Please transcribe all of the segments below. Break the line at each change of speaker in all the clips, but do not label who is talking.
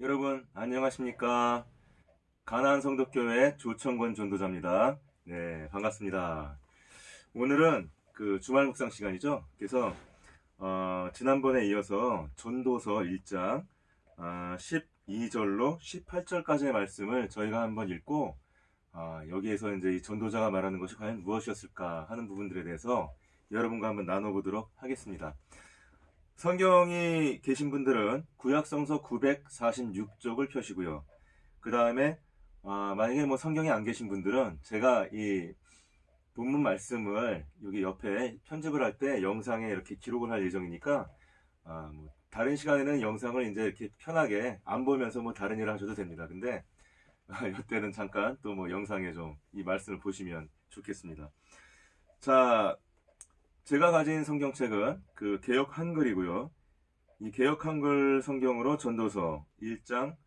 여러분 안녕하십니까? 가나안 성덕교회 조청권 전도자입니다. 네, 반갑습니다. 오늘은 그 주말 묵상 시간이죠. 그래서 지난번에 이어서 전도서 1장 12절로 18절까지의 말씀을 저희가 한번 읽고 여기에서 이제 이 전도자가 말하는 것이 과연 무엇이었을까 하는 부분들에 대해서 여러분과 한번 나눠보도록 하겠습니다. 성경이 계신 분들은 구약성서 946쪽을 펴시고요. 그 다음에 만약에 뭐 성경이 안 계신 분들은 제가 이 본문 말씀을 여기 옆에 편집을 할 때 영상에 이렇게 기록을 할 예정이니까 뭐 다른 시간에는 영상을 이제 이렇게 편하게 안 보면서 뭐 다른 일을 하셔도 됩니다. 근데 이때는 잠깐 또 뭐 영상에 좀 이 말씀을 보시면 좋겠습니다. 자, 제가 가진 성경책은 그 개역 한글이고요. 이 개역 한글 성경으로 전도서 1장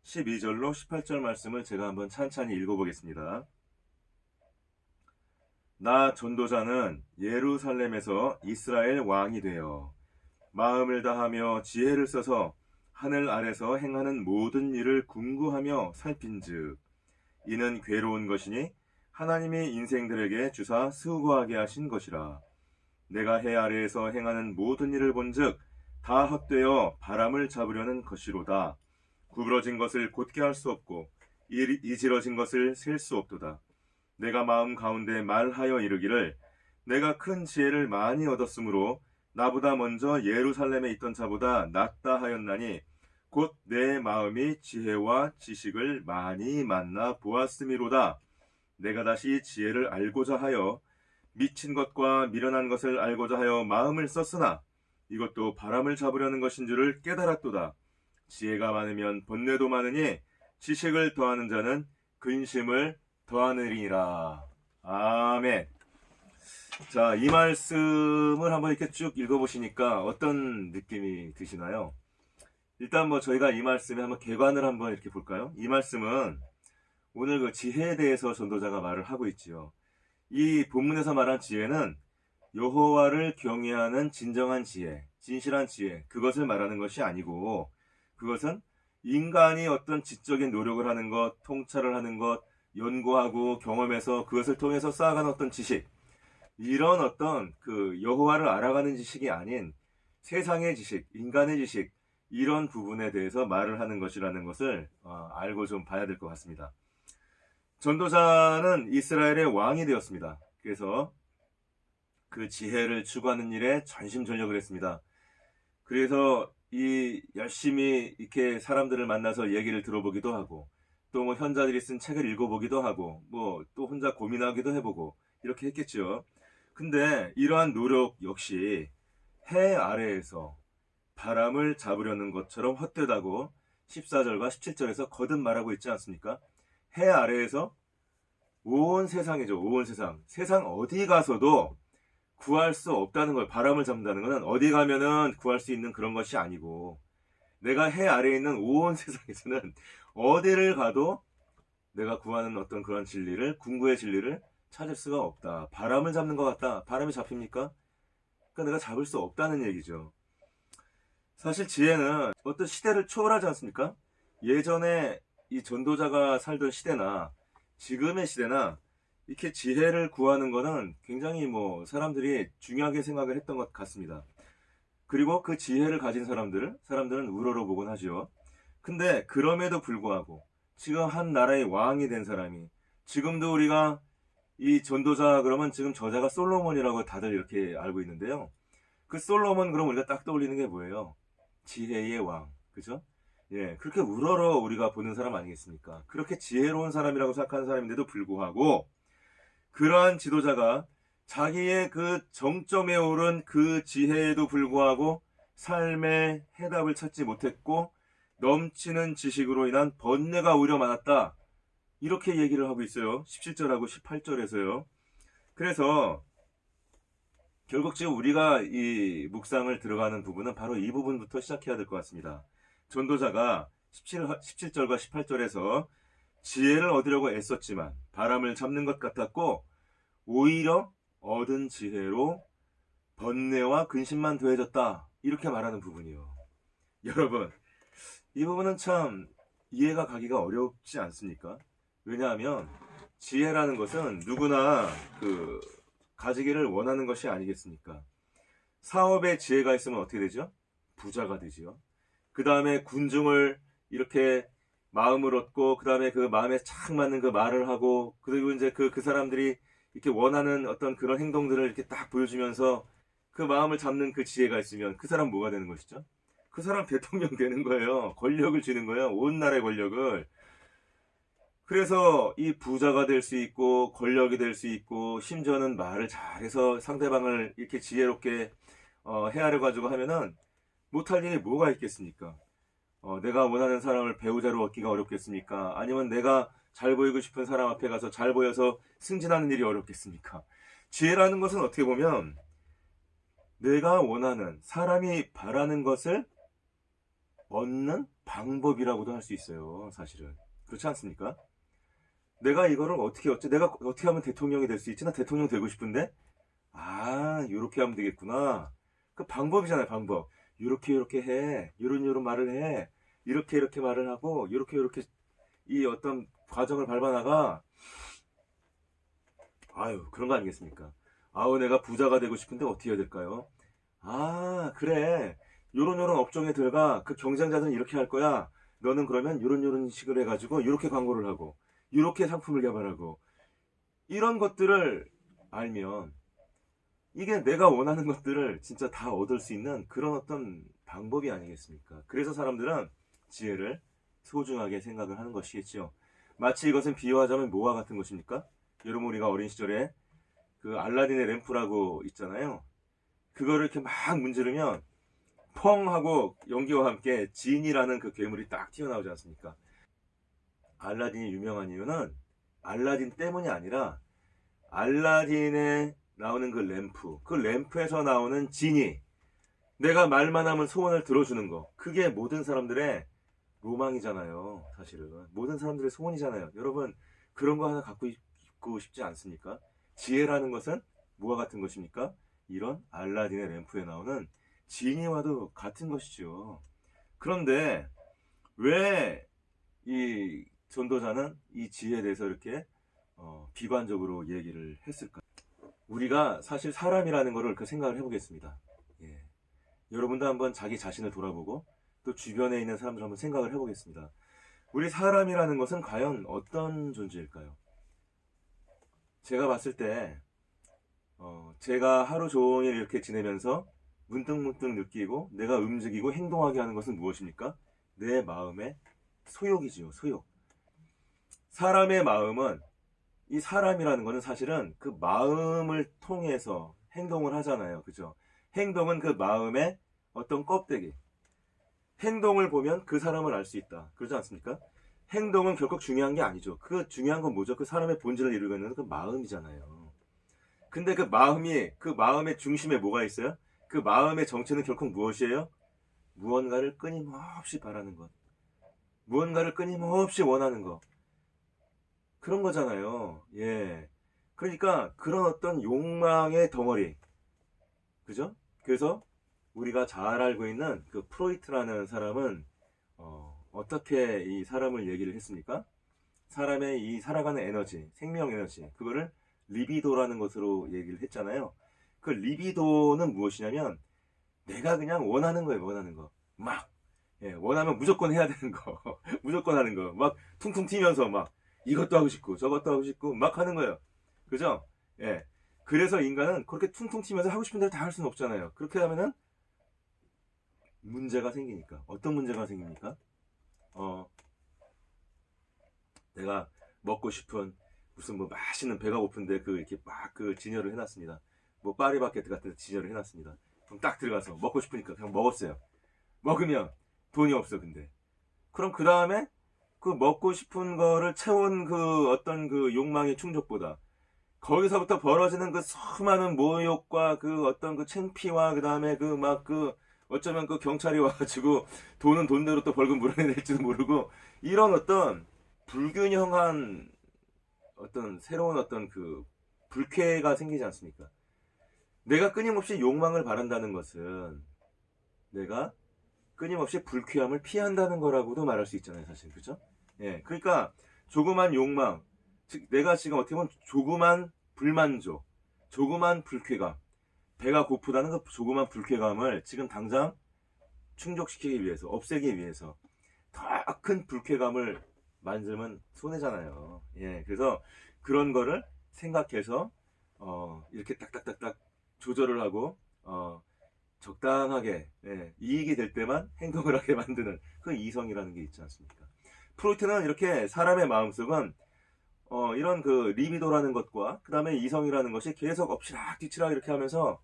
12절로 18절 말씀을 제가 한번 찬찬히 읽어보겠습니다. 나 전도자는 예루살렘에서 이스라엘 왕이 되어 마음을 다하며 지혜를 써서 하늘 아래서 행하는 모든 일을 궁구하며 살핀즉 이는 괴로운 것이니 하나님이 인생들에게 주사 수고하게 하신 것이라. 내가 해 아래에서 행하는 모든 일을 본즉 다 헛되어 바람을 잡으려는 것이로다. 구부러진 것을 곧게 할 수 없고 이지러진 것을 셀 수 없도다. 내가 마음 가운데 말하여 이르기를 내가 큰 지혜를 많이 얻었으므로 나보다 먼저 예루살렘에 있던 자보다 낫다 하였나니 곧 내 마음이 지혜와 지식을 많이 만나 보았음이로다. 내가 다시 지혜를 알고자 하여 미친 것과 미련한 것을 알고자 하여 마음을 썼으나 이것도 바람을 잡으려는 것인 줄을 깨달았도다. 지혜가 많으면 번뇌도 많으니 지식을 더하는 자는 근심을 더하느니라. 아멘. 자, 이 말씀을 한번 이렇게 쭉 읽어보시니까 어떤 느낌이 드시나요? 일단 뭐 저희가 이 말씀에 한번 개관을 한번 이렇게 볼까요? 이 말씀은 오늘 그 지혜에 대해서 전도자가 말을 하고 있지요. 이 본문에서 말한 지혜는 여호와를 경외하는 진정한 지혜, 진실한 지혜, 그것을 말하는 것이 아니고 그것은 인간이 어떤 지적인 노력을 하는 것, 통찰을 하는 것, 연구하고 경험해서 그것을 통해서 쌓아가는 어떤 지식, 이런 어떤 그 여호와를 알아가는 지식이 아닌 세상의 지식, 인간의 지식, 이런 부분에 대해서 말을 하는 것이라는 것을 알고 좀 봐야 될 것 같습니다. 전도자는 이스라엘의 왕이 되었습니다. 그래서 그 지혜를 추구하는 일에 전심전력을 했습니다. 그래서 이 열심히 이렇게 사람들을 만나서 얘기를 들어보기도 하고 또 뭐 현자들이 쓴 책을 읽어보기도 하고 뭐 또 혼자 고민하기도 해보고 이렇게 했겠죠. 근데 이러한 노력 역시 해 아래에서 바람을 잡으려는 것처럼 헛되다고 14절과 17절에서 거듭 말하고 있지 않습니까? 해 아래에서 온 세상이죠. 온 세상. 세상 어디 가서도 구할 수 없다는 걸, 바람을 잡는다는 것은 어디 가면은 구할 수 있는 그런 것이 아니고 내가 해 아래에 있는 온 세상에서는 어디를 가도 내가 구하는 어떤 그런 진리를, 궁구의 진리를 찾을 수가 없다. 바람을 잡는 것 같다. 바람이 잡힙니까? 그러니까 내가 잡을 수 없다는 얘기죠. 사실 지혜는 어떤 시대를 초월하지 않습니까? 예전에 이 전도자가 살던 시대나 지금의 시대나 이렇게 지혜를 구하는 거는 굉장히 뭐 사람들이 중요하게 생각을 했던 것 같습니다. 그리고 그 지혜를 가진 사람들은 우러러보곤 하죠. 근데 그럼에도 불구하고 지금 한 나라의 왕이 된 사람이 지금도 우리가 이 전도자 그러면 지금 저자가 솔로몬이라고 다들 이렇게 알고 있는데요. 그 솔로몬 그럼 우리가 딱 떠올리는 게 뭐예요? 지혜의 왕. 그죠? 예, 그렇게 우러러 우리가 보는 사람 아니겠습니까? 그렇게 지혜로운 사람이라고 생각하는 사람인데도 불구하고 그러한 지도자가 자기의 그 정점에 오른 그 지혜에도 불구하고 삶의 해답을 찾지 못했고 넘치는 지식으로 인한 번뇌가 오히려 많았다. 이렇게 얘기를 하고 있어요. 17절하고 18절에서요. 그래서 결국 지금 우리가 이 묵상을 들어가는 부분은 바로 이 부분부터 시작해야 될 것 같습니다. 전도자가 17절과 18절에서 지혜를 얻으려고 애썼지만 바람을 잡는 것 같았고 오히려 얻은 지혜로 번뇌와 근심만 더해졌다. 이렇게 말하는 부분이요. 여러분, 이 부분은 참 이해가 가기가 어렵지 않습니까? 왜냐하면 지혜라는 것은 누구나 가지기를 원하는 것이 아니겠습니까? 사업에 지혜가 있으면 어떻게 되죠? 부자가 되지요. 그 다음에 군중을 이렇게 마음을 얻고, 그 다음에 그 마음에 착 맞는 그 말을 하고, 그리고 이제 그 사람들이 이렇게 원하는 어떤 그런 행동들을 이렇게 딱 보여주면서 그 마음을 잡는 그 지혜가 있으면 그 사람 뭐가 되는 것이죠? 그 사람 대통령 되는 거예요. 권력을 쥐는 거예요. 온 나라의 권력을. 그래서 이 부자가 될 수 있고 권력이 될 수 있고 심지어는 말을 잘해서 상대방을 이렇게 지혜롭게 헤아려 가지고 하면은 못할 일이 뭐가 있겠습니까? 내가 원하는 사람을 배우자로 얻기가 어렵겠습니까? 아니면 내가 잘 보이고 싶은 사람 앞에 가서 잘 보여서 승진하는 일이 어렵겠습니까? 지혜라는 것은 어떻게 보면 내가 원하는 사람이 바라는 것을 얻는 방법이라고도 할 수 있어요. 사실은 그렇지 않습니까? 내가 이거를 어떻게 어째 내가 어떻게 하면 대통령이 될 수 있지? 나 대통령 되고 싶은데 요렇게 하면 되겠구나. 그 방법이잖아요. 방법. 요렇게 해. 요런 말을 해. 이렇게 말을 하고 요렇게 이 어떤 과정을 밟아나가. 그런 거 아니겠습니까? 내가 부자가 되고 싶은데 어떻게 해야 될까요? 그래. 요런 업종에 들어가. 그 경쟁자들은 이렇게 할 거야. 너는 그러면 요런 식으로 해가지고 요렇게 광고를 하고 요렇게 상품을 개발하고 이런 것들을 알면 이게 내가 원하는 것들을 진짜 다 얻을 수 있는 그런 어떤 방법이 아니겠습니까? 그래서 사람들은 지혜를 소중하게 생각을 하는 것이겠죠. 마치 이것은 비유하자면 뭐와 같은 것입니까? 여러분 우리가 어린 시절에 그 알라딘의 램프라고 있잖아요. 그거를 이렇게 막 문지르면 펑 하고 연기와 함께 진이라는 그 괴물이 딱 튀어나오지 않습니까? 알라딘이 유명한 이유는 알라딘 때문이 아니라 알라딘에 나오는 그 램프에서 나오는 진이 내가 말만 하면 소원을 들어주는 거, 그게 모든 사람들의 로망이잖아요. 사실은 모든 사람들의 소원이잖아요. 여러분 그런 거 하나 갖고 있고 싶지 않습니까? 지혜라는 것은 뭐와 같은 것입니까? 이런 알라딘의 램프에 나오는 지니와도 같은 것이죠. 그런데 왜 이 전도자는 이 지혜에 대해서 이렇게 비관적으로 얘기를 했을까? 우리가 사실 사람이라는 것을 그 생각을 해보겠습니다. 예. 여러분도 한번 자기 자신을 돌아보고 또 주변에 있는 사람들 한번 생각을 해보겠습니다. 우리 사람이라는 것은 과연 어떤 존재일까요? 제가 봤을 때 제가 하루 종일 이렇게 지내면서 문득문득 느끼고 내가 움직이고 행동하게 하는 것은 무엇입니까? 내 마음의 소욕이지요. 소욕. 사람의 마음은, 이 사람이라는 것은 사실은 그 마음을 통해서 행동을 하잖아요. 그죠? 행동은 그 마음의 어떤 껍데기. 행동을 보면 그 사람을 알 수 있다. 그러지 않습니까? 행동은 결국 중요한 게 아니죠. 그 중요한 건 뭐죠? 그 사람의 본질을 이루고 있는 그 마음이잖아요. 근데 그 마음의 중심에 뭐가 있어요? 그 마음의 정체는 결국 무엇이에요? 무언가를 끊임없이 바라는 것. 무언가를 끊임없이 원하는 것. 그런 거잖아요. 예. 그러니까 그런 어떤 욕망의 덩어리. 그죠? 그래서 우리가 잘 알고 있는 그 프로이트라는 사람은 어떻게 이 사람을 얘기를 했습니까? 사람의 이 살아가는 에너지, 생명 에너지, 그거를 리비도라는 것으로 얘기를 했잖아요. 그 리비도는 무엇이냐면 내가 그냥 원하는 거예요. 원하는 거. 막 원하면 무조건 해야 되는 거. 무조건 하는 거. 막 퉁퉁 튀면서 막 이것도 하고 싶고 저것도 하고 싶고 막 하는 거예요. 그죠? 예. 그래서 인간은 그렇게 퉁퉁 튀면서 하고 싶은 대로 다 할 수는 없잖아요. 그렇게 하면은 문제가 생기니까. 어떤 문제가 생깁니까? 내가 먹고 싶은 무슨 뭐 맛있는, 배가 고픈데 이렇게 막 진열을 해놨습니다. 뭐 파리바게트 같은 데 진열을 해놨습니다. 그럼 딱 들어가서 먹고 싶으니까 그냥 먹었어요. 먹으면 돈이 없어. 근데 그럼 그 다음에 그 먹고 싶은 거를 채운 그 어떤 그 욕망의 충족보다 거기서부터 벌어지는 그 수많은 모욕과 그 어떤 그 창피와 그 다음에 어쩌면 그 경찰이 와가지고 돈은 돈대로 또 벌금 물어낼지도 모르고 이런 어떤 불균형한 어떤 새로운 어떤 그 불쾌가 생기지 않습니까? 내가 끊임없이 욕망을 바란다는 것은 내가 끊임없이 불쾌함을 피한다는 거라고도 말할 수 있잖아요, 사실. 그죠? 예. 그러니까 조그만 욕망, 즉 내가 지금 어떻게 보면 조그만 불만족, 조그만 불쾌감, 배가 고프다는 그 조그만 불쾌감을 지금 당장 충족시키기 위해서, 없애기 위해서 더 큰 불쾌감을 만들면 손해잖아요. 예. 그래서 그런 거를 생각해서 이렇게 딱딱딱딱 조절을 하고 적당하게 이익이 될 때만 행동을 하게 만드는 그 이성이라는 게 있지 않습니까? 프로이트는 이렇게 사람의 마음속은 이런 그 리비도라는 것과 그 다음에 이성이라는 것이 계속 엎치락뒤치락 이렇게 하면서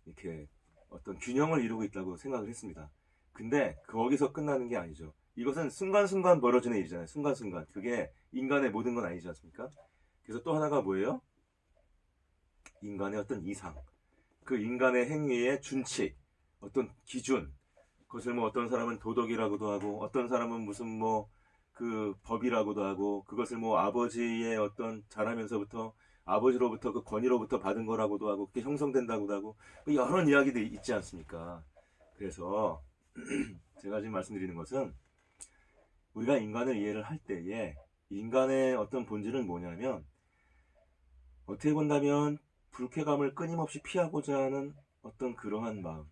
이렇게 어떤 균형을 이루고 있다고 생각을 했습니다. 근데 거기서 끝나는 게 아니죠. 이것은 순간순간 벌어지는 일이잖아요. 순간순간. 그게 인간의 모든 건 아니지 않습니까? 그래서 또 하나가 뭐예요? 인간의 어떤 이상. 그 인간의 행위의 준칙, 어떤 기준, 그것을 뭐 어떤 사람은 도덕이라고도 하고, 어떤 사람은 무슨 뭐 그 법이라고도 하고, 그것을 뭐 아버지의 어떤 자라면서부터 아버지로부터 그 권위로부터 받은 거라고도 하고, 그게 형성된다고도 하고, 여러 이야기들이 있지 않습니까? 그래서 제가 지금 말씀드리는 것은 우리가 인간을 이해를 할 때에 인간의 어떤 본질은 뭐냐면 어떻게 본다면 불쾌감을 끊임없이 피하고자 하는 어떤 그러한 마음,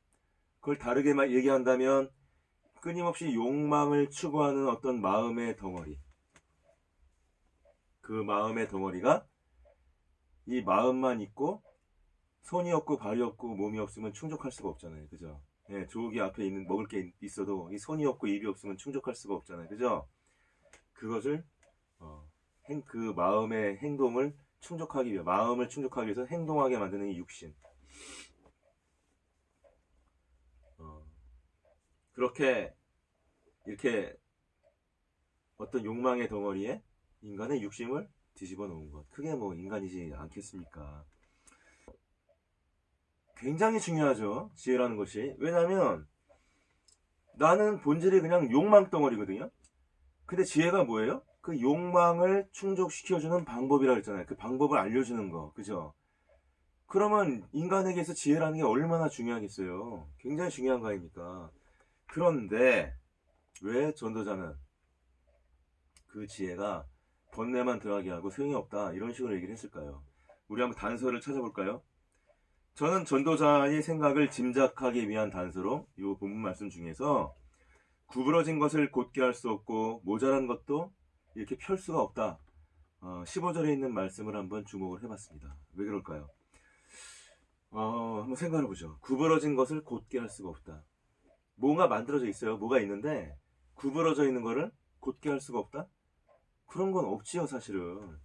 그걸 다르게 얘기한다면 끊임없이 욕망을 추구하는 어떤 마음의 덩어리, 그 마음의 덩어리가 이 마음만 있고 손이 없고 발이 없고 몸이 없으면 충족할 수가 없잖아요. 그죠? 예, 조기 앞에 있는 먹을 게 있어도 이 손이 없고 입이 없으면 충족할 수가 없잖아요. 그죠? 그것을 그 마음의 행동을 충족하기 위해 마음을 충족하기 위해서 행동하게 만드는 이 육신. 그렇게 이렇게 어떤 욕망의 덩어리에 인간의 육심을 뒤집어 놓은 것. 그게 뭐 인간이지 않겠습니까? 굉장히 중요하죠. 지혜라는 것이. 왜냐하면 나는 본질이 그냥 욕망 덩어리거든요. 근데 지혜가 뭐예요? 그 욕망을 충족시켜주는 방법이라고 했잖아요. 그 방법을 알려주는 거. 그죠? 그러면 인간에게서 지혜라는 게 얼마나 중요하겠어요. 굉장히 중요한 거 아닙니까? 그런데 왜 전도자는 그 지혜가 번뇌만 더하게 하고 소용이 없다 이런 식으로 얘기를 했을까요? 우리 한번 단서를 찾아볼까요? 저는 전도자의 생각을 짐작하기 위한 단서로 이 본문 말씀 중에서 구부러진 것을 곧게 할 수 없고 모자란 것도 이렇게 펼 수가 없다. 15절에 있는 말씀을 한번 주목을 해봤습니다. 왜 그럴까요? 한번 생각해보죠. 구부러진 것을 곧게 할 수가 없다. 뭐가 만들어져 있어요. 뭐가 있는데 구부러져 있는 거를 곧게 할 수가 없다? 그런 건 없지요, 사실은.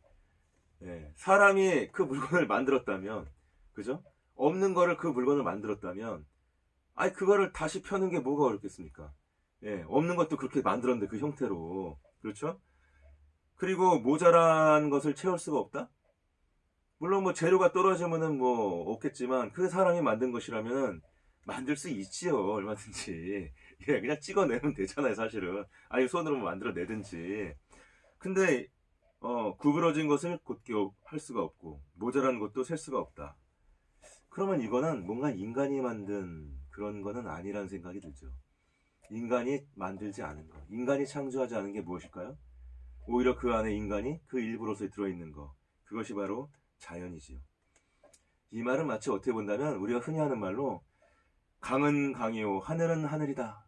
예, 사람이 그 물건을 만들었다면, 그죠? 없는 거를 그 물건을 만들었다면, 아니 그거를 다시 펴는 게 뭐가 어렵겠습니까? 예, 없는 것도 그렇게 만들었는데 그 형태로, 그렇죠? 그리고 모자란 것을 채울 수가 없다? 물론 뭐 재료가 떨어지면은 뭐 없겠지만 그 사람이 만든 것이라면 만들 수 있지요, 얼마든지. 예, 그냥 찍어내면 되잖아요, 사실은. 아니 손으로 만들어내든지. 근데 구부러진 것을 곧게 할 수가 없고 모자란 것도 셀 수가 없다. 그러면 이거는 뭔가 인간이 만든 그런 거는 아니라는 생각이 들죠. 인간이 만들지 않은 거, 인간이 창조하지 않은 게 무엇일까요? 오히려 그 안에 인간이 그 일부로서 들어있는 거, 그것이 바로 자연이지요. 이 말은 마치 어떻게 본다면 우리가 흔히 하는 말로 강은 강이요 하늘은 하늘이다,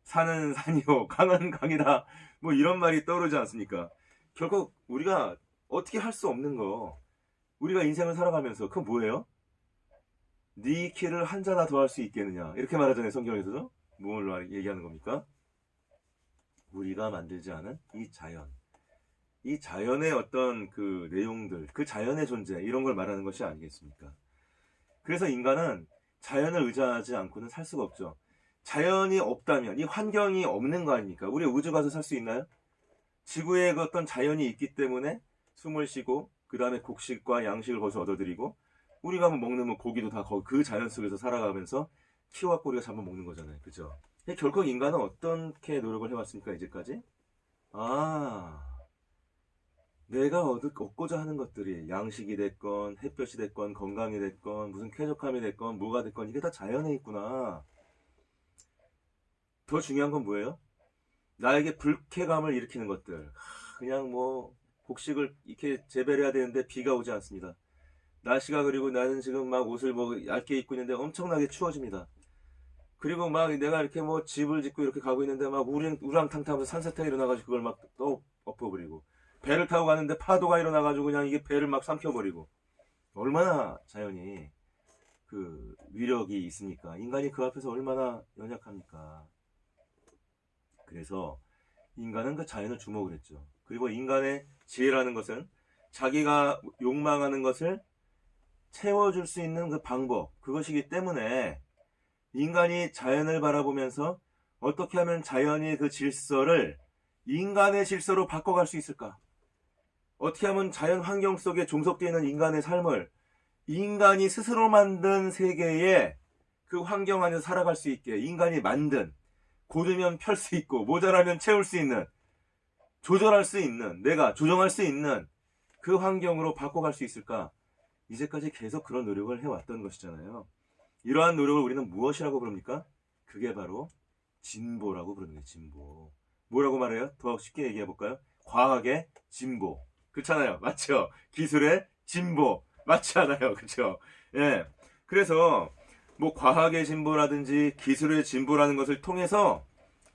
산은 산이요 강은 강이다, 뭐 이런 말이 떠오르지 않습니까? 결국 우리가 어떻게 할 수 없는 거, 우리가 인생을 살아가면서 그건 뭐예요? 네 키를 한 자나 더 할 수 있겠느냐 이렇게 말하잖아요, 성경에서도. 뭘 얘기하는 겁니까? 우리가 만들지 않은 이 자연, 이 자연의 어떤 그 내용들, 그 자연의 존재, 이런 걸 말하는 것이 아니겠습니까? 그래서 인간은 자연을 의지하지 않고는 살 수가 없죠. 자연이 없다면 이 환경이 없는 거 아닙니까? 우리 우주 가서 살 수 있나요? 지구에 그 어떤 자연이 있기 때문에 숨을 쉬고 그 다음에 곡식과 양식을 거기서 얻어들이고 우리가 뭐 먹는 뭐 고기도 다 그 자연 속에서 살아가면서 키워갖고 우리가 잡아먹는 거잖아요. 그죠? 결국 인간은 어떻게 노력을 해왔습니까? 이제까지? 내가 얻고자 하는 것들이 양식이 됐건 햇볕이 됐건 건강이 됐건 무슨 쾌적함이 됐건 뭐가 됐건 이게 다 자연에 있구나. 더 중요한 건 뭐예요? 나에게 불쾌감을 일으키는 것들. 그냥 뭐 곡식을 이렇게 재배를 해야 되는데 비가 오지 않습니다. 날씨가, 그리고 나는 지금 막 옷을 뭐 얇게 입고 있는데 엄청나게 추워집니다. 그리고 막 내가 이렇게 뭐 집을 짓고 이렇게 가고 있는데 막 우랑탕탕 하면서 산사태가 일어나가지고 그걸 막 또 엎어버리고, 배를 타고 가는데 파도가 일어나가지고 그냥 이게 배를 막 삼켜버리고. 얼마나 자연이 그 위력이 있습니까? 인간이 그 앞에서 얼마나 연약합니까? 그래서 인간은 그 자연을 주목을 했죠. 그리고 인간의 지혜라는 것은 자기가 욕망하는 것을 채워줄 수 있는 그 방법, 그것이기 때문에 인간이 자연을 바라보면서 어떻게 하면 자연이 그 질서를 인간의 질서로 바꿔갈 수 있을까? 어떻게 하면 자연 환경 속에 종속되어 있는 인간의 삶을 인간이 스스로 만든 세계에 그 환경 안에서 살아갈 수 있게, 인간이 만든, 고르면 펼 수 있고 모자라면 채울 수 있는, 조절할 수 있는, 내가 조정할 수 있는 그 환경으로 바꿔갈 수 있을까? 이제까지 계속 그런 노력을 해왔던 것이잖아요. 이러한 노력을 우리는 무엇이라고 부릅니까? 그게 바로 진보라고 부르는 거예요. 진보. 뭐라고 말해요? 더 쉽게 얘기해 볼까요? 과학의 진보. 그렇잖아요. 맞죠? 기술의 진보. 맞지 않아요? 그렇죠? 예. 그래서 뭐 과학의 진보라든지 기술의 진보라는 것을 통해서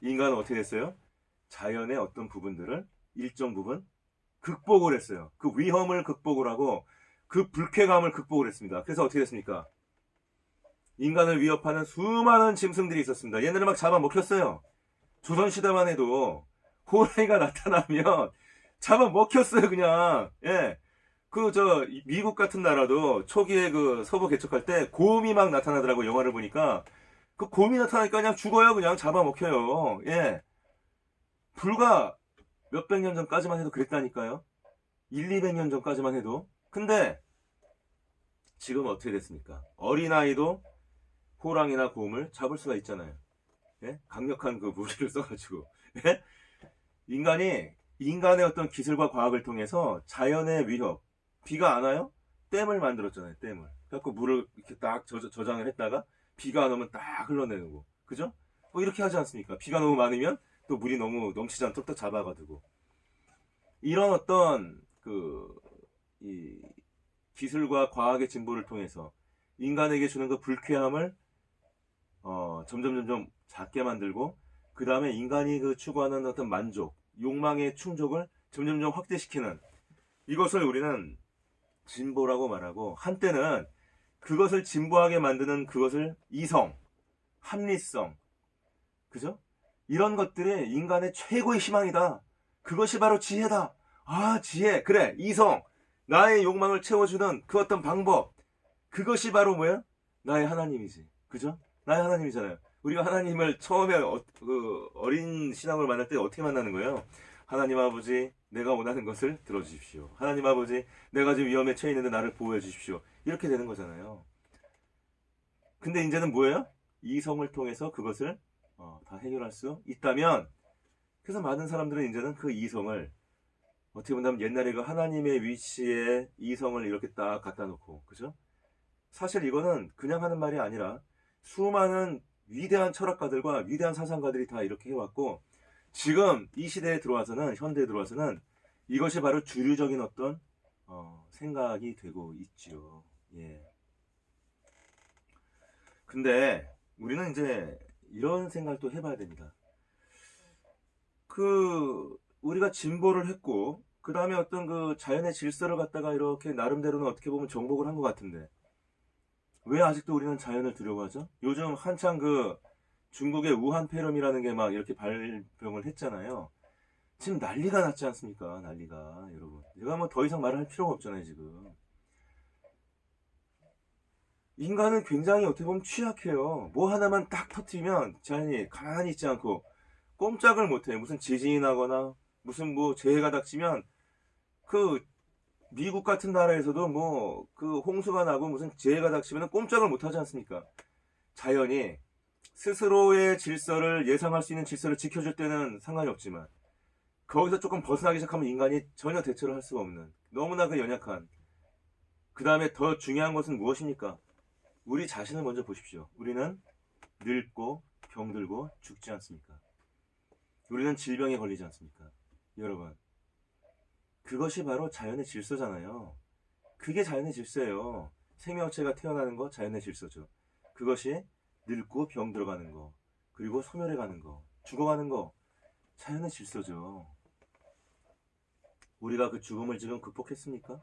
인간은 어떻게 됐어요? 자연의 어떤 부분들을 일정 부분 극복을 했어요. 그 위험을 극복을 하고 그 불쾌감을 극복을 했습니다. 그래서 어떻게 됐습니까? 인간을 위협하는 수많은 짐승들이 있었습니다. 얘네를 막 잡아먹혔어요. 조선시대만 해도 호랑이가 나타나면 잡아먹혔어요, 그냥. 예. 미국 같은 나라도 초기에 그 서부 개척할 때 곰이 막 나타나더라고, 영화를 보니까. 그 곰이 나타나니까 그냥 죽어요, 그냥 잡아먹혀요. 예. 불과 몇백 년 전까지만 해도 그랬다니까요. 200년 전까지만 해도. 근데 지금 어떻게 됐습니까? 어린아이도 호랑이나 곰을 잡을 수가 있잖아요. 예? 강력한 그 무기를 써가지고. 예? 인간의 어떤 기술과 과학을 통해서 자연의 위협, 비가 안 와요? 댐을 만들었잖아요, 댐을. 그래갖고 물을 이렇게 딱 저장을 했다가 비가 안 오면 딱 흘러내고. 그죠? 뭐 이렇게 하지 않습니까? 비가 너무 많으면 또 물이 너무 넘치지 않도록 또 잡아가지고. 이런 어떤 이 기술과 과학의 진보를 통해서 인간에게 주는 그 불쾌함을 점점 작게 만들고, 그 다음에 인간이 그 추구하는 어떤 만족, 욕망의 충족을 점점 확대시키는, 이것을 우리는 진보라고 말하고, 한때는 그것을 진보하게 만드는 그것을 이성, 합리성, 그죠? 이런 것들이 인간의 최고의 희망이다. 그것이 바로 지혜다. 아, 지혜. 그래, 이성. 나의 욕망을 채워주는 그 어떤 방법. 그것이 바로 뭐야? 나의 하나님이지. 그죠? 나의 하나님이잖아요. 우리가 하나님을 처음에 어린 신앙을 만날 때 어떻게 만나는 거예요? 하나님 아버지, 내가 원하는 것을 들어주십시오. 하나님 아버지, 내가 지금 위험에 처해 있는데 나를 보호해 주십시오. 이렇게 되는 거잖아요. 근데 이제는 뭐예요? 이성을 통해서 그것을 다 해결할 수 있다면, 그래서 많은 사람들은 이제는 그 이성을, 어떻게 본다면 옛날에 그 하나님의 위치에 이성을 이렇게 딱 갖다 놓고, 그죠? 사실 이거는 그냥 하는 말이 아니라 수많은 위대한 철학가들과 위대한 사상가들이 다 이렇게 해왔고, 지금 이 시대에 들어와서는, 현대에 들어와서는 이것이 바로 주류적인 어떤 생각이 되고 있지요. 예. 근데 우리는 이제 이런 생각도 해봐야 됩니다. 우리가 진보를 했고, 그 다음에 어떤 그 자연의 질서를 갖다가 이렇게 나름대로는 어떻게 보면 정복을 한 것 같은데, 왜 아직도 우리는 자연을 두려워하죠? 요즘 한창 중국의 우한 폐렴이라는 게 막 이렇게 발병을 했잖아요. 지금 난리가 났지 않습니까? 난리가, 여러분. 제가 뭐 더 이상 말을 할 필요가 없잖아요, 지금. 인간은 굉장히 어떻게 보면 취약해요. 뭐 하나만 딱 터뜨리면 자연이 가만히 있지 않고 꼼짝을 못해. 무슨 지진이 나거나 무슨 뭐 재해가 닥치면 미국 같은 나라에서도 뭐 홍수가 나고 무슨 재해가 닥치면 꼼짝을 못 하지 않습니까? 자연이 스스로의 질서를, 예상할 수 있는 질서를 지켜줄 때는 상관이 없지만, 거기서 조금 벗어나기 시작하면 인간이 전혀 대처를 할 수가 없는, 너무나 연약한. 그 다음에 더 중요한 것은 무엇입니까? 우리 자신을 먼저 보십시오. 우리는 늙고 병들고 죽지 않습니까? 우리는 질병에 걸리지 않습니까? 여러분, 그것이 바로 자연의 질서잖아요. 그게 자연의 질서예요. 생명체가 태어나는 거 자연의 질서죠. 그것이 늙고 병 들어가는 거, 그리고 소멸해 가는 거, 죽어가는 거, 자연의 질서죠. 우리가 그 죽음을 지금 극복했습니까?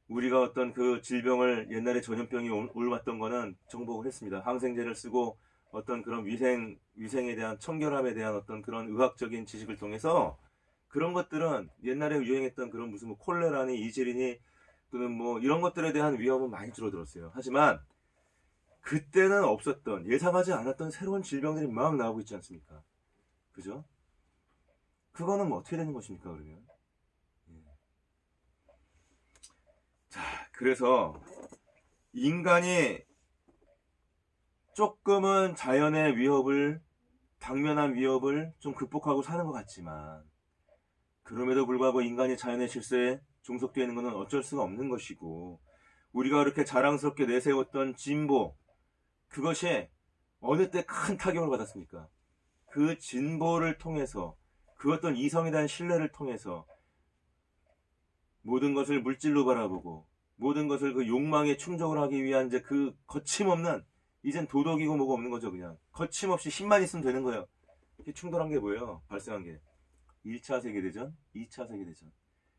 우리가 어떤 그 질병을 옛날에 전염병이 올왔던 거는 정복을 했습니다. 항생제를 쓰고 어떤 그런 위생에 대한 청결함에 대한 어떤 그런 의학적인 지식을 통해서 그런 것들은 옛날에 유행했던 그런 무슨 뭐 콜레라니 이질이니 또는 뭐 이런 것들에 대한 위험은 많이 줄어들었어요. 하지만 그때는 없었던 예상하지 않았던 새로운 질병들이 막 나오고 있지 않습니까? 그죠? 그거는 뭐 어떻게 되는 것입니까, 그러면? 자, 그래서 인간이 조금은 자연의 위협을, 당면한 위협을 좀 극복하고 사는 것 같지만, 그럼에도 불구하고 인간이 자연의 질서에 종속되어 있는 것은 어쩔 수가 없는 것이고, 우리가 그렇게 자랑스럽게 내세웠던 진보, 그것이 어느 때 큰 타격을 받았습니까? 그 진보를 통해서, 그 어떤 이성에 대한 신뢰를 통해서 모든 것을 물질로 바라보고 모든 것을 그 욕망에 충족을 하기 위한 이제 그 거침없는, 이젠 도덕이고 뭐가 없는 거죠. 그냥 거침없이 힘만 있으면 되는 거예요. 이게 충돌한 게 뭐예요? 발생한 게 1차 세계대전, 2차 세계대전.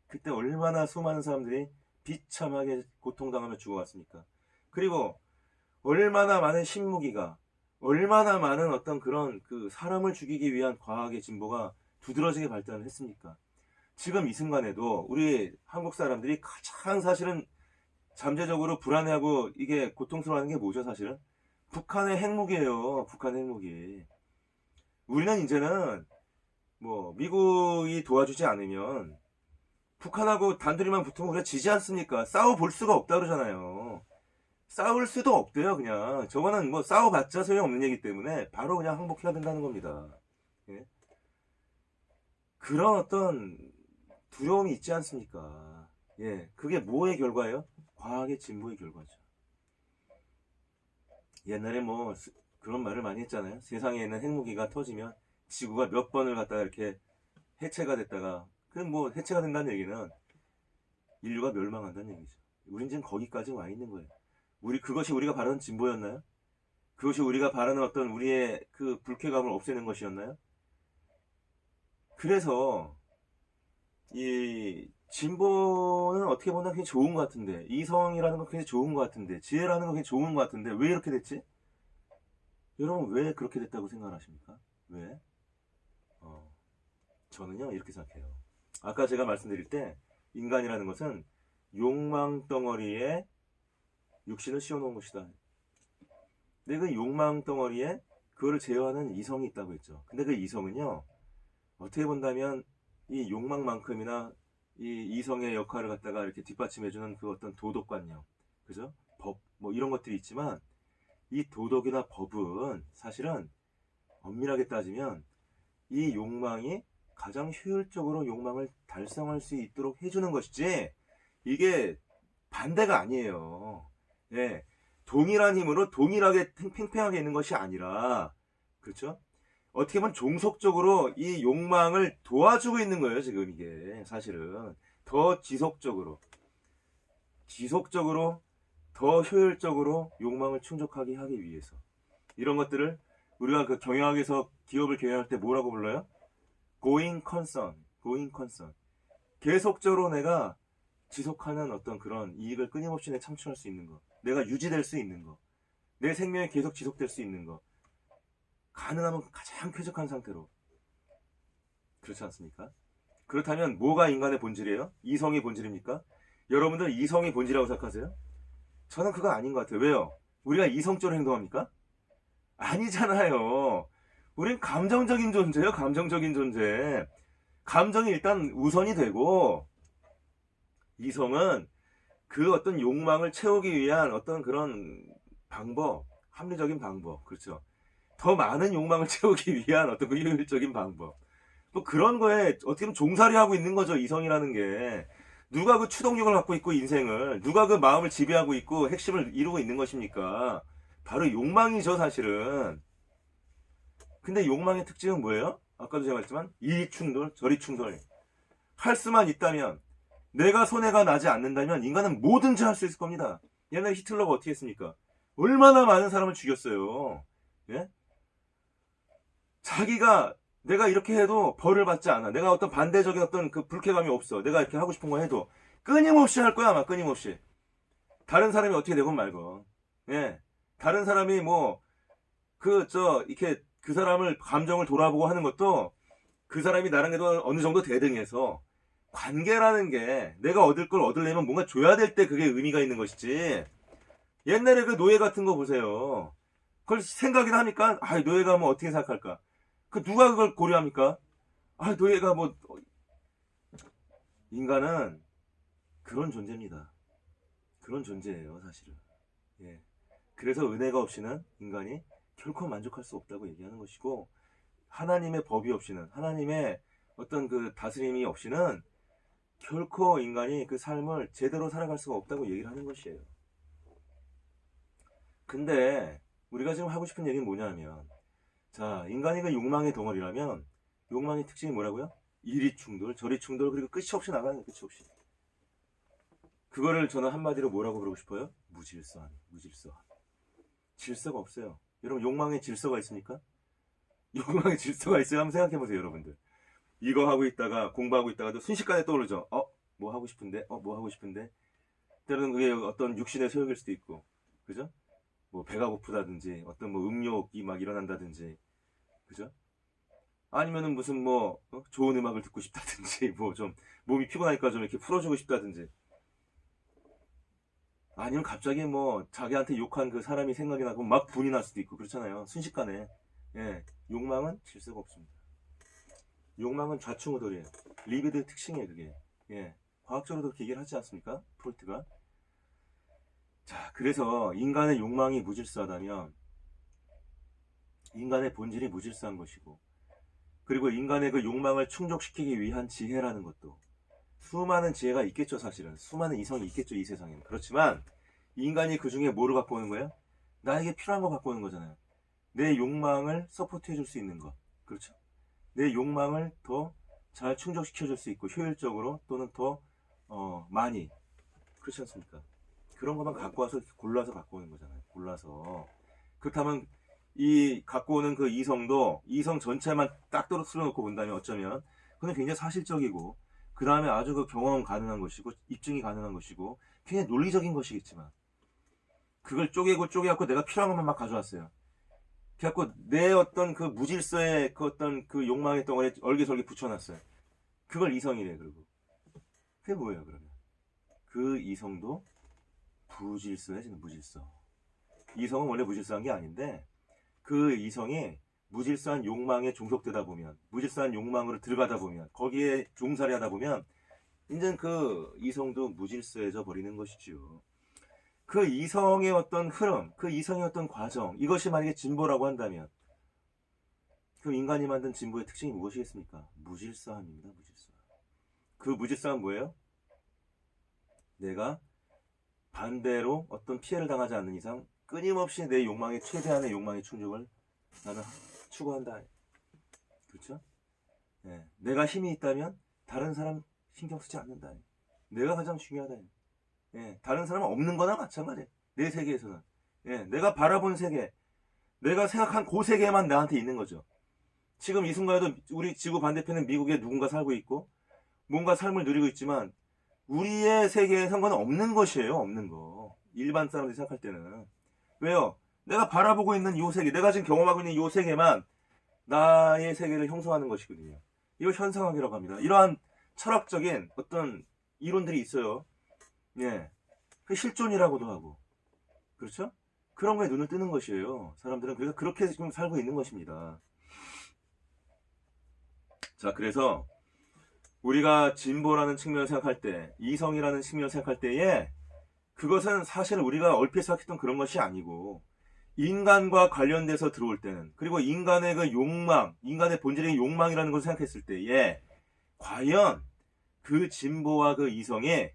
그때 얼마나 수많은 사람들이 비참하게 고통당하며 죽어갔습니까? 그리고 얼마나 많은 신무기가, 얼마나 많은 어떤 그런 그 사람을 죽이기 위한 과학의 진보가 두드러지게 발전을 했습니까? 지금 이 순간에도 우리 한국 사람들이 가장 사실은 잠재적으로 불안해하고 이게 고통스러워하는 게 뭐죠, 사실은? 북한의 핵무기예요. 북한의 핵무기. 우리는 이제는 뭐 미국이 도와주지 않으면 북한하고 단둘이만 붙으면 우리가 지지 않습니까? 싸워볼 수가 없다 그러잖아요. 싸울 수도 없대요. 그냥 저거는 뭐 싸워봤자 소용없는 얘기 때문에 바로 그냥 항복해야 된다는 겁니다. 예? 그런 어떤 두려움이 있지 않습니까? 예, 그게 뭐의 결과예요? 과학의 진보의 결과죠. 옛날에 뭐 그런 말을 많이 했잖아요. 세상에 있는 핵무기가 터지면 지구가 몇 번을 갖다가 이렇게 해체가 됐다가, 그럼 뭐 해체가 된다는 얘기는 인류가 멸망한다는 얘기죠. 우린 지금 거기까지 와 있는 거예요. 그것이 우리가 바라는 진보였나요? 그것이 우리가 바라는 어떤 우리의 그 불쾌감을 없애는 것이었나요? 그래서 이 진보는 어떻게 보면 굉장히 좋은 것 같은데, 이성이라는 건 굉장히 좋은 것 같은데, 지혜라는 건 굉장히 좋은 것 같은데 왜 이렇게 됐지? 여러분 왜 그렇게 됐다고 생각하십니까? 왜? 저는요 이렇게 생각해요. 아까 제가 말씀드릴 때 인간이라는 것은 욕망 덩어리에 육신을 씌워놓은 것이다. 근데 그 욕망 덩어리에 그거를 제어하는 이성이 있다고 했죠. 근데 그 이성은요, 어떻게 본다면 이 욕망만큼이나 이 이성의 역할을 갖다가 이렇게 뒷받침해주는 그 어떤 도덕관념, 그죠? 법, 뭐 이런 것들이 있지만, 이 도덕이나 법은 사실은 엄밀하게 따지면 이 욕망이 가장 효율적으로 욕망을 달성할 수 있도록 해주는 것이지, 이게 반대가 아니에요. 예, 동일한 힘으로 동일하게 팽팽하게 있는 것이 아니라, 그렇죠? 어떻게 보면 종속적으로 이 욕망을 도와주고 있는 거예요. 지금 이게 사실은 더 지속적으로 더 효율적으로 욕망을 충족하게 하기 위해서, 이런 것들을 우리가 그 경영학에서 기업을 경영할 때 뭐라고 불러요? going concern. 계속적으로 내가 지속하는 어떤 그런 이익을 끊임없이 내 창출할 수 있는 거, 내가 유지될 수 있는 거, 내 생명이 계속 지속될 수 있는 거, 가능하면 가장 쾌적한 상태로. 그렇지 않습니까? 그렇다면 뭐가 인간의 본질이에요? 이성의 본질입니까? 여러분들 이성의 본질이라고 생각하세요? 저는 그거 아닌 것 같아요. 왜요? 우리가 이성적으로 행동합니까? 아니잖아요. 우린 감정적인 존재예요. 감정적인 존재. 감정이 일단 우선이 되고, 이성은 그 어떤 욕망을 채우기 위한 어떤 그런 방법, 합리적인 방법, 그렇죠? 더 많은 욕망을 채우기 위한 어떤 그 효율적인 방법, 뭐 그런 거에 어떻게 보면 종살이 하고 있는 거죠. 이성이라는 게 누가 그 추동력을 갖고 있고 인생을, 누가 그 마음을 지배하고 있고 핵심을 이루고 있는 것입니까? 바로 욕망이죠, 사실은. 근데 욕망의 특징은 뭐예요? 아까도 제가 말했지만 이리 충돌, 저리 충돌. 할 수만 있다면, 내가 손해가 나지 않는다면 인간은 뭐든지 할 수 있을 겁니다. 옛날에 히틀러가 어떻게 했습니까? 얼마나 많은 사람을 죽였어요. 예? 자기가 내가 이렇게 해도 벌을 받지 않아. 내가 어떤 반대적인 어떤 그 불쾌감이 없어. 내가 이렇게 하고 싶은 거 해도 끊임없이 할 거야, 아마 끊임없이. 다른 사람이 어떻게 되건 말건. 예. 다른 사람이 뭐, 이렇게 그 사람을 감정을 돌아보고 하는 것도 그 사람이 나랑 해도 어느 정도 대등해서 관계라는 게 내가 얻을 걸 얻으려면 뭔가 줘야 될 때 그게 의미가 있는 것이지. 옛날에 그 노예 같은 거 보세요. 그걸 생각이나 합니까? 아, 노예가 뭐 어떻게 생각할까? 누가 그걸 고려합니까? 아, 노예가 뭐, 인간은 그런 존재입니다. 그런 존재예요, 사실은. 예. 그래서 은혜가 없이는 인간이 결코 만족할 수 없다고 얘기하는 것이고, 하나님의 법이 없이는, 하나님의 어떤 그 다스림이 없이는 결코 인간이 그 삶을 제대로 살아갈 수가 없다고 얘기를 하는 것이에요. 근데 우리가 지금 하고 싶은 얘기는 뭐냐면, 자, 인간이 그 욕망의 덩어리라면 욕망의 특징이 뭐라고요? 이리 충돌, 저리 충돌, 그리고 끝이 없이 나가는 거예요. 끝이 없이. 그거를 저는 한마디로 뭐라고 부르고 싶어요? 무질서함, 무질서함. 질서가 없어요. 여러분, 욕망에 질서가 있습니까? 욕망에 질서가 있어요? 한번 생각해보세요, 여러분들. 이거 하고 있다가, 공부하고 있다가도 순식간에 떠오르죠. 뭐 하고 싶은데? 뭐 하고 싶은데? 때로는 그게 어떤 육신의 소욕일 수도 있고, 그죠? 뭐 배가 고프다든지, 어떤 뭐 음욕이 막 일어난다든지, 그죠? 아니면은 무슨 뭐 좋은 음악을 듣고 싶다든지, 뭐 좀 몸이 피곤하니까 좀 이렇게 풀어주고 싶다든지, 아니면 갑자기 뭐 자기한테 욕한 그 사람이 생각이 나고 막 분이 날 수도 있고 그렇잖아요. 순식간에. 예, 욕망은 질서가 없습니다. 욕망은 좌충우돌이에요. 리비드의 특징이에요, 그게. 예, 과학적으로도 그렇게 얘기를 하지 않습니까? 프로이트가. 자, 그래서 인간의 욕망이 무질서하다면 인간의 본질이 무질서한 것이고, 그리고 인간의 그 욕망을 충족시키기 위한 지혜라는 것도 수많은 지혜가 있겠죠. 사실은 수많은 이성이 있겠죠, 이 세상에는. 그렇지만 인간이 그 중에 뭐를 갖고 오는 거예요? 나에게 필요한 거 갖고 오는 거잖아요. 내 욕망을 서포트 해줄 수 있는 것. 그렇죠? 내 욕망을 더 잘 충족시켜 줄 수 있고 효율적으로, 또는 더 많이. 그렇지 않습니까? 그런 것만 갖고 와서 골라서 갖고 오는 거잖아요. 골라서. 그렇다면 이 갖고 오는 그 이성도 이성 전체만 딱 떨어뜨려 놓고 본다면 어쩌면 그건 굉장히 사실적이고, 그 다음에 아주 그 경험 가능한 것이고 입증이 가능한 것이고 굉장히 논리적인 것이겠지만, 그걸 쪼개갖고 내가 필요한 것만 막 가져왔어요. 그래갖고 내 어떤 그 무질서의 그 어떤 그 욕망의 덩어리에 얼기설기 붙여놨어요. 그걸 이성이래. 그리고 그게 뭐예요, 그러면? 그 이성도 부질서해지는, 무질서. 이성은 원래 무질서한 게 아닌데, 그 이성이 무질서한 욕망에 종속되다 보면, 무질서한 욕망으로 들어가다 보면, 거기에 종살이 하다 보면 이제 그 이성도 무질서해져 버리는 것이죠. 그 이성의 어떤 흐름, 그 이성의 어떤 과정, 이것이 만약에 진보라고 한다면 그 인간이 만든 진보의 특징이 무엇이겠습니까? 무질서함입니다. 무질서함. 그 무질서함은 뭐예요? 내가 반대로 어떤 피해를 당하지 않는 이상 끊임없이 내 욕망의 최대한의 욕망의 충족을 나는 추구한다. 그렇죠? 네. 내가 힘이 있다면 다른 사람 신경 쓰지 않는다. 내가 가장 중요하다. 예, 다른 사람은 없는 거나 마찬가지예요. 내 세계에서는. 예, 내가 바라본 세계, 내가 생각한 그 세계만 나한테 있는 거죠. 지금 이 순간에도 우리 지구 반대편은 미국에 누군가 살고 있고 뭔가 삶을 누리고 있지만 우리의 세계에 상관은 없는 것이에요. 없는 거. 일반 사람들이 생각할 때는. 왜요? 내가 바라보고 있는 이 세계, 내가 지금 경험하고 있는 이 세계만 나의 세계를 형성하는 것이거든요. 이걸 현상학이라고 합니다. 이러한 철학적인 어떤 이론들이 있어요. 예. 그 실존이라고도 하고. 그렇죠? 그런 거에 눈을 뜨는 것이에요. 사람들은 그래서 그렇게 지금 살고 있는 것입니다. 자, 그래서 우리가 진보라는 측면을 생각할 때, 이성이라는 측면을 생각할 때에 그것은 사실 우리가 얼핏 생각했던 그런 것이 아니고 인간과 관련돼서 들어올 때는, 그리고 인간의 그 욕망, 인간의 본질의 욕망이라는 것을 생각했을 때에 과연 그 진보와 그 이성에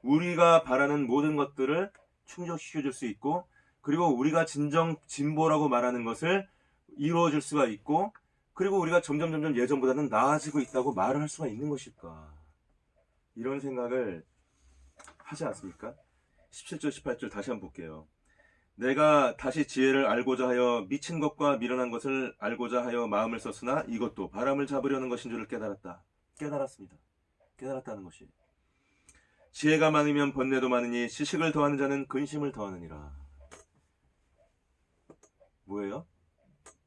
우리가 바라는 모든 것들을 충족시켜줄 수 있고, 그리고 우리가 진정 진보라고 말하는 것을 이루어질 수가 있고, 그리고 우리가 점점 예전보다는 나아지고 있다고 말을 할 수가 있는 것일까? 이런 생각을 하지 않습니까? 17절 18절 다시 한번 볼게요. 내가 다시 지혜를 알고자 하여 미친 것과 미련한 것을 알고자 하여 마음을 썼으나 이것도 바람을 잡으려는 것인 줄을 깨달았다. 깨달았습니다. 깨달았다는 것이. 지혜가 많으면 번뇌도 많으니 지식을 더하는 자는 근심을 더하느니라. 뭐예요?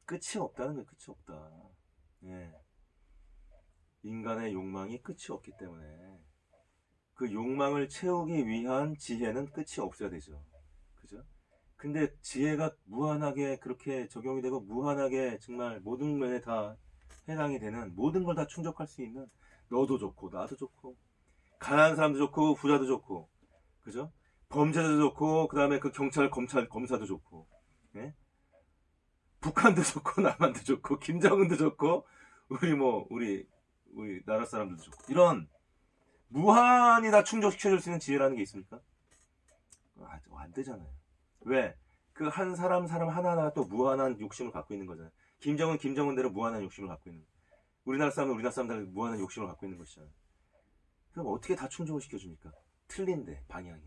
끝이 없다는 거예요. 끝이 없다. 예. 인간의 욕망이 끝이 없기 때문에 그 욕망을 채우기 위한 지혜는 끝이 없어야 되죠. 그죠? 근데 지혜가 무한하게 그렇게 적용이 되고 무한하게 정말 모든 면에 다 해당이 되는, 모든 걸 다 충족할 수 있는, 너도 좋고 나도 좋고 가난한 사람도 좋고 부자도 좋고, 그죠? 범죄자도 좋고 그 다음에 그 경찰 검사도 좋고, 예? 북한도 좋고 남한도 좋고 김정은도 좋고 우리 나라 사람들도 좋고, 이런 무한히 다 충족시켜줄 수 있는 지혜라는 게 있습니까? 안 되잖아요. 왜? 그 한 사람 하나하나 또 무한한 욕심을 갖고 있는 거잖아요. 김정은대로 무한한 욕심을 갖고 있는 거예요. 우리나라 사람들 무한한 욕심을 갖고 있는 것이잖아요. 그럼 어떻게 다 충족을 시켜줍니까? 틀린데 방향이.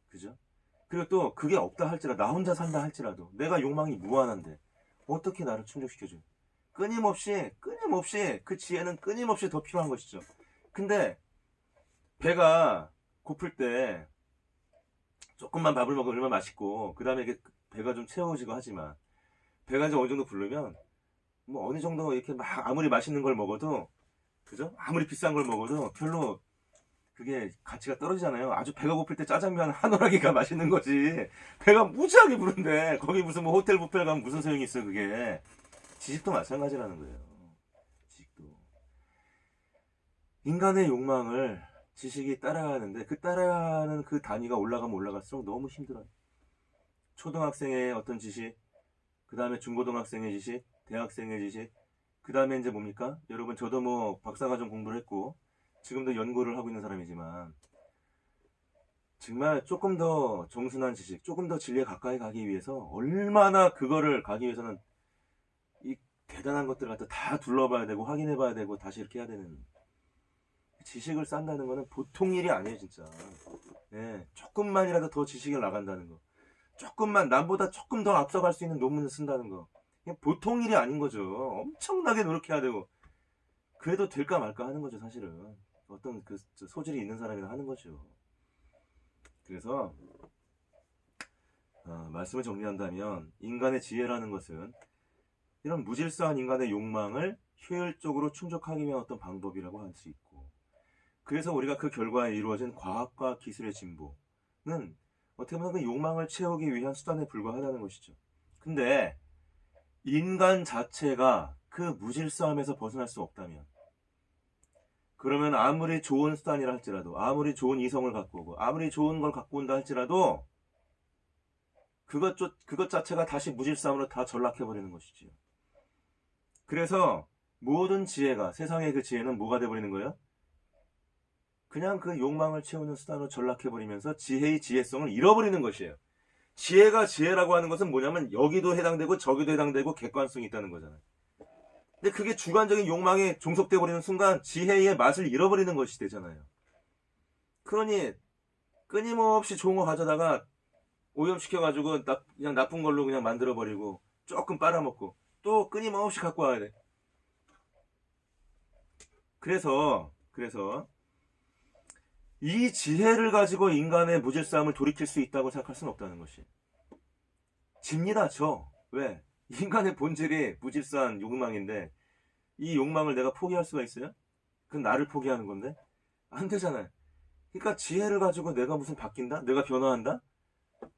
그죠? 그리고 또 그게 없다 할지라도, 나 혼자 산다 할지라도 내가 욕망이 무한한데 어떻게 나를 충족시켜줘? 끊임없이 그 지혜는 끊임없이 더 필요한 것이죠. 근데 배가 고플 때 조금만 밥을 먹으면 얼마나 맛있고, 그 다음에 배가 좀 채워지고 하지만, 배가 이제 어느 정도 부르면 뭐 어느 정도 이렇게 막 아무리 맛있는 걸 먹어도, 그죠? 아무리 비싼 걸 먹어도 별로 그게 가치가 떨어지잖아요. 아주 배가 고플 때 짜장면 한 오라기가 맛있는 거지. 배가 무지하게 부른데 거기 무슨 뭐 호텔 뷔페 가면 무슨 소용이 있어요. 그게 지식도 마찬가지라는 거예요. 지식도 인간의 욕망을 지식이 따라가는데, 그 따라가는 그 단위가 올라가면 올라갈수록 너무 힘들어요. 초등학생의 어떤 지식, 그 다음에 중고등학생의 지식, 대학생의 지식, 그 다음에 이제 뭡니까? 여러분, 저도 뭐 박사과정 공부를 했고 지금도 연구를 하고 있는 사람이지만, 정말 조금 더 정순한 지식, 조금 더 진리에 가까이 가기 위해서 얼마나 그거를 가기 위해서는 이 대단한 것들 갖다 다 둘러봐야 되고 확인해 봐야 되고 다시 이렇게 해야 되는, 지식을 쌓는다는 거는 보통 일이 아니에요, 진짜. 예, 조금만이라도 더 지식을 나간다는 거, 조금만 남보다 조금 더 앞서갈 수 있는 논문을 쓴다는 거, 보통 일이 아닌 거죠. 엄청나게 노력해야 되고, 그래도 될까 말까 하는 거죠, 사실은. 어떤 그 소질이 있는 사람이나 하는 거죠. 그래서 말씀을 정리한다면, 인간의 지혜라는 것은 이런 무질서한 인간의 욕망을 효율적으로 충족하기 위한 어떤 방법이라고 할 수 있고, 그래서 우리가 그 결과에 이루어진 과학과 기술의 진보는 어떻게 보면 그 욕망을 채우기 위한 수단에 불과하다는 것이죠. 근데 인간 자체가 그 무질서함에서 벗어날 수 없다면, 그러면 아무리 좋은 수단이라 할지라도, 아무리 좋은 이성을 갖고 오고 아무리 좋은 걸 갖고 온다 할지라도 그것 자체가 다시 무질서함으로 다 전락해버리는 것이지요. 그래서 모든 지혜가, 세상의 그 지혜는 뭐가 돼버리는 거예요? 그냥 그 욕망을 채우는 수단으로 전락해버리면서 지혜의 지혜성을 잃어버리는 것이에요. 지혜가 지혜라고 하는 것은 뭐냐면 여기도 해당되고 저기도 해당되고 객관성이 있다는 거잖아요. 근데 그게 주관적인 욕망에 종속돼 버리는 순간 지혜의 맛을 잃어버리는 것이 되잖아요. 그러니 끊임없이 좋은 거 가져다가 오염시켜가지고 그냥 나쁜 걸로 그냥 만들어버리고 조금 빨아먹고 또 끊임없이 갖고 와야 돼. 그래서 이 지혜를 가지고 인간의 무질서함을 돌이킬 수 있다고 생각할 수는 없다는 것이. 집니다, 저. 왜? 인간의 본질이 무질서한 욕망인데 이 욕망을 내가 포기할 수가 있어요? 그건 나를 포기하는 건데? 안 되잖아요. 그러니까 지혜를 가지고 내가 무슨 바뀐다? 내가 변화한다?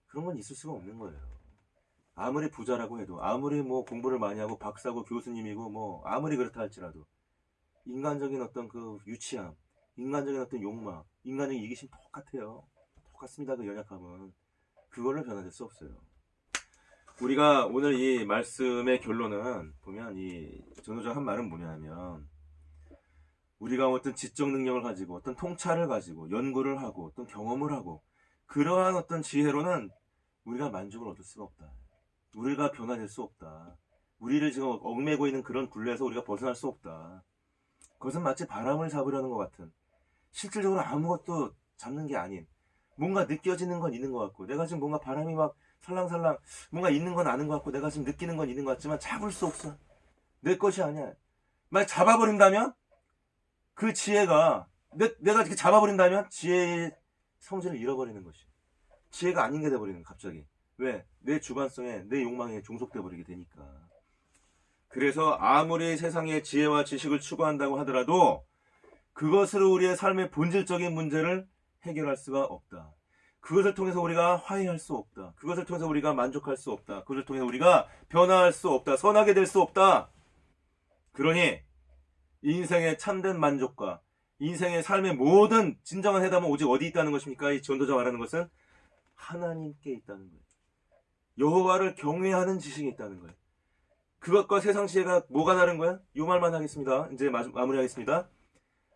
그런 건 있을 수가 없는 거예요. 아무리 부자라고 해도, 아무리 뭐 공부를 많이 하고 박사고 교수님이고 뭐 아무리 그렇다 할지라도 인간적인 어떤 그 유치함, 인간적인 어떤 욕망, 인간적인 이기심 똑같아요. 똑같습니다. 그 연약함은. 그걸로 변화될 수 없어요. 우리가 오늘 이 말씀의 결론은 보면, 이 전도자 한 말은 뭐냐면, 우리가 어떤 지적 능력을 가지고 어떤 통찰을 가지고 연구를 하고 어떤 경험을 하고 그러한 어떤 지혜로는 우리가 만족을 얻을 수가 없다. 우리가 변화될 수 없다. 우리를 지금 얽매고 있는 그런 굴레에서 우리가 벗어날 수 없다. 그것은 마치 바람을 잡으려는 것 같은, 실질적으로 아무것도 잡는 게 아닌, 뭔가 느껴지는 건 있는 것 같고, 내가 지금 뭔가 바람이 막 살랑살랑 뭔가 있는 건 아는 것 같고, 내가 지금 느끼는 건 있는 것 같지만 잡을 수 없어. 내 것이 아니야. 만약 잡아버린다면 그 지혜가, 내가 이렇게 잡아버린다면 지혜의 성질을 잃어버리는 것이, 지혜가 아닌 게 돼버리는, 갑자기. 왜? 내 주관성에, 내 욕망에 종속돼 버리게 되니까. 그래서 아무리 세상의 지혜와 지식을 추구한다고 하더라도 그것으로 우리의 삶의 본질적인 문제를 해결할 수가 없다. 그것을 통해서 우리가 화해할 수 없다. 그것을 통해서 우리가 만족할 수 없다. 그것을 통해서 우리가 변화할 수 없다. 선하게 될 수 없다. 그러니 인생의 참된 만족과 인생의 삶의 모든 진정한 해답은 오직 어디 있다는 것입니까? 이 전도자 말하는 것은 하나님께 있다는 거예요. 여호와를 경외하는 지식이 있다는 거예요. 그것과 세상 지혜가 뭐가 다른 거야? 이 말만 하겠습니다. 이제 마무리하겠습니다.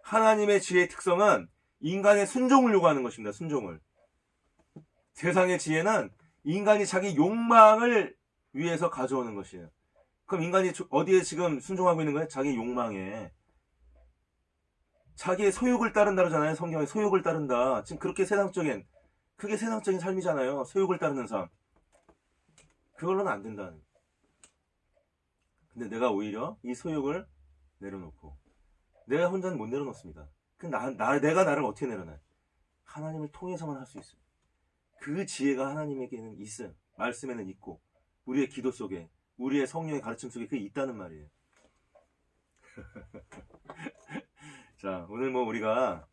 하나님의 지혜의 특성은 인간의 순종을 요구하는 것입니다. 순종을. 세상의 지혜는 인간이 자기 욕망을 위해서 가져오는 것이에요. 그럼 인간이 어디에 지금 순종하고 있는 거예요? 자기 욕망에. 자기의 소욕을 따른다 그러잖아요. 성경에 소욕을 따른다. 지금 그렇게 세상적인, 그게 세상적인 삶이잖아요. 소욕을 따르는 삶. 그걸로는 안 된다는. 근데 내가 오히려 이 소욕을 내려놓고, 내가 혼자는 못 내려놓습니다. 내가 나를 어떻게 내려놔요? 하나님을 통해서만 할 수 있어요. 그 지혜가 하나님에게는 있어요. 말씀에는 있고, 우리의 기도 속에, 우리의 성령의 가르침 속에 그게 있다는 말이에요. 자, 오늘 뭐 우리가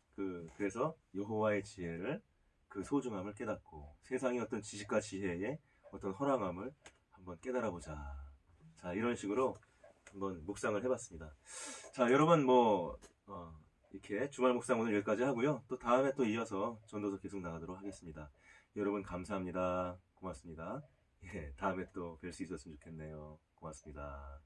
그래서 여호와의 지혜를, 그 소중함을 깨닫고 세상의 어떤 지식과 지혜의 어떤 허랑함을 한번 깨달아보자. 자, 이런 식으로 한번 묵상을 해봤습니다. 자, 여러분 이렇게 주말 묵상 오늘 여기까지 하고요. 또 다음에 또 이어서 전도서 계속 나가도록 하겠습니다. 여러분 감사합니다. 고맙습니다. 예, 다음에 또 뵐 수 있었으면 좋겠네요. 고맙습니다.